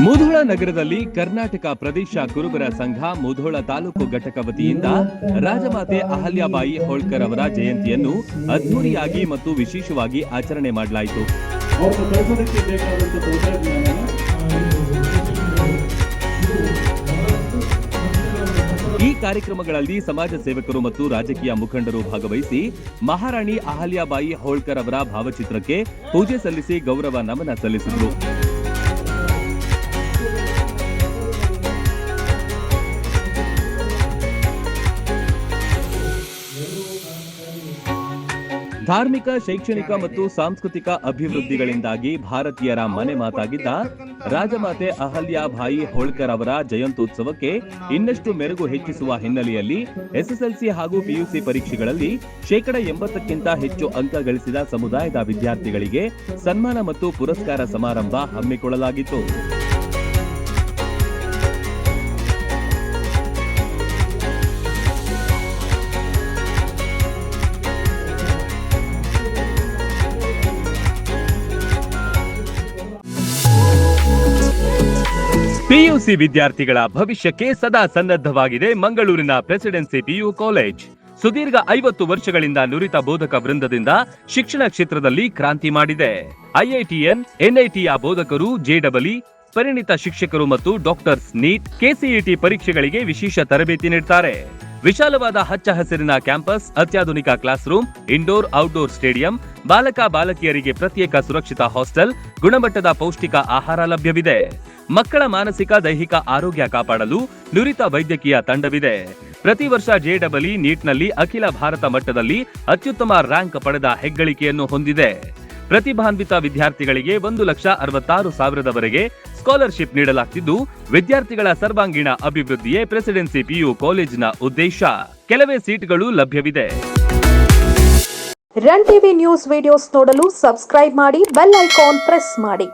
ಮುಧೋಳ ನಗರದಲ್ಲಿ ಕರ್ನಾಟಕ ಪ್ರದೇಶ ಕುರುಬರ ಸಂಘ ಮುಧೋಳ ತಾಲೂಕು ಘಟಕ ವತಿಯಿಂದ ರಾಜಮಾತೆ ಅಹಲ್ಯಾಬಾಯಿ ಹೋಳ್ಕರ್ ಅವರ ಜಯಂತಿಯನ್ನು ಅದ್ಧೂರಿಯಾಗಿ ಮತ್ತು ವಿಶೇಷವಾಗಿ ಆಚರಣೆ ಮಾಡಲಾಯಿತು. ಈ ಕಾರ್ಯಕ್ರಮಗಳಲ್ಲಿ ಸಮಾಜ ಸೇವಕರು ಮತ್ತು ರಾಜಕೀಯ ಮುಖಂಡರು ಭಾಗವಹಿಸಿ ಮಹಾರಾಣಿ ಅಹಲ್ಯಾಬಾಯಿ ಹೋಳ್ಕರ್ ಅವರ ಭಾವಚಿತ್ರಕ್ಕೆ ಪೂಜೆ ಸಲ್ಲಿಸಿ ಗೌರವ ನಮನ ಸಲ್ಲಿಸಿದರು. ಧಾರ್ಮಿಕ, ಶೈಕ್ಷಣಿಕ ಮತ್ತು ಸಾಂಸ್ಕೃತಿಕ ಅಭಿವೃದ್ಧಿಗಳಿಂದಾಗಿ ಭಾರತೀಯರ ಮನೆ ಮಾತಾಗಿದ್ದ ರಾಜಮಾತೆ ಅಹಲ್ಯಾಬಾಯಿ ಹೋಳ್ಕರ್ ಅವರ ಜಯಂತ್ಯುತ್ಸವಕ್ಕೆ ಇನ್ನಷ್ಟು ಮೆರುಗು ಹೆಚ್ಚಿಸುವ ಹಿನ್ನೆಲೆಯಲ್ಲಿ ಎಸ್ಎಸ್ಎಲ್ಸಿ ಹಾಗೂ ಪಿಯುಸಿ ಪರೀಕ್ಷೆಗಳಲ್ಲಿ 80%ಕ್ಕಿಂತ ಹೆಚ್ಚು ಅಂಕ ಗಳಿಸಿದ ಸಮುದಾಯದ ವಿದ್ಯಾರ್ಥಿಗಳಿಗೆ ಸನ್ಮಾನ ಮತ್ತು ಪುರಸ್ಕಾರ ಸಮಾರಂಭ ಹಮ್ಮಿಕೊಳ್ಳಲಾಗಿತ್ತು. ಪಿಯುಸಿ ವಿದ್ಯಾರ್ಥಿಗಳ ಭವಿಷ್ಯಕ್ಕೆ ಸದಾ ಸನ್ನದ್ಧವಾಗಿದೆ ಮಂಗಳೂರಿನ ಪ್ರೆಸಿಡೆನ್ಸಿ ಪಿಯು ಕಾಲೇಜ್. ಸುದೀರ್ಘ 50 ವರ್ಷಗಳಿಂದ ನುರಿತ ಬೋಧಕ ವೃಂದದಿಂದ ಶಿಕ್ಷಣ ಕ್ಷೇತ್ರದಲ್ಲಿ ಕ್ರಾಂತಿ ಮಾಡಿದೆ. ಐಐಟಿಎನ್, ಎನ್ಐಟಿಯ ಬೋಧಕರು, ಜೆಡಬ್ಲ್ಇ, ಪರಿಣಿತ ಶಿಕ್ಷಕರು ಮತ್ತು ಡಾಕ್ಟರ್ಸ್, ನೀಟ್, ಕೆಸಿಇಟಿ ಪರೀಕ್ಷೆಗಳಿಗೆ ವಿಶೇಷ ತರಬೇತಿ ನೀಡುತ್ತಾರೆ. ವಿಶಾಲವಾದ ಹಚ್ಚ ಹಸಿರಿನ ಕ್ಯಾಂಪಸ್, ಅತ್ಯಾಧುನಿಕ class room, indoor outdoor stadium, ಬಾಲಕ ಬಾಲಕಿಯರಿಗೆ ಪ್ರತ್ಯೇಕ ಸುರಕ್ಷಿತ ಹಾಸ್ಟೆಲ್, ಗುಣಮಟ್ಟದ ಪೌಷ್ಟಿಕ ಆಹಾರ ಲಭ್ಯವಿದೆ. ಮಕ್ಕಳ ಮಾನಸಿಕ ದೈಹಿಕ ಆರೋಗ್ಯ ಕಾಪಾಡಲು ನುರಿತ ವೈದ್ಯಕೀಯ ತಂಡವಿದೆ. ಪ್ರತಿ ವರ್ಷ ಜೆಡಬ್ಲ್ಇ, ನೀಟ್ನಲ್ಲಿ ಅಖಿಲ ಭಾರತ ಮಟ್ಟದಲ್ಲಿ ಅತ್ಯುತ್ತಮ ರ್ಯಾಂಕ್ ಪಡೆದ ಹೆಗ್ಗಳಿಕೆಯನ್ನು ಹೊಂದಿದೆ. ಪ್ರತಿಭಾನ್ವಿತ ವಿದ್ಯಾರ್ಥಿಗಳಿಗೆ 1,66,000ವರೆಗೆ ಸ್ಕಾಲರ್ಶಿಪ್ ನೀಡಲಾಗುತ್ತಿದ್ದು, ವಿದ್ಯಾರ್ಥಿಗಳ ಸರ್ವಾಂಗೀಣ ಅಭಿವೃದ್ಧಿಯೇ ಪ್ರೆಸಿಡೆನ್ಸಿ ಪಿಯು ಕಾಲೇಜಿನ ಉದ್ದೇಶ. ಕೆಲವೇ ಸೀಟ್ಗಳು ಲಭ್ಯವಿದೆ. ರನ್ ಟಿವಿ ನ್ಯೂಸ್ ವಿಡಿಯೋಸ್ ನೋಡಲು ಸಬ್ಸ್ಕ್ರೈಬ್ ಮಾಡಿ, ಬೆಲ್ ಐಕಾನ್ ಪ್ರೆಸ್ ಮಾಡಿ.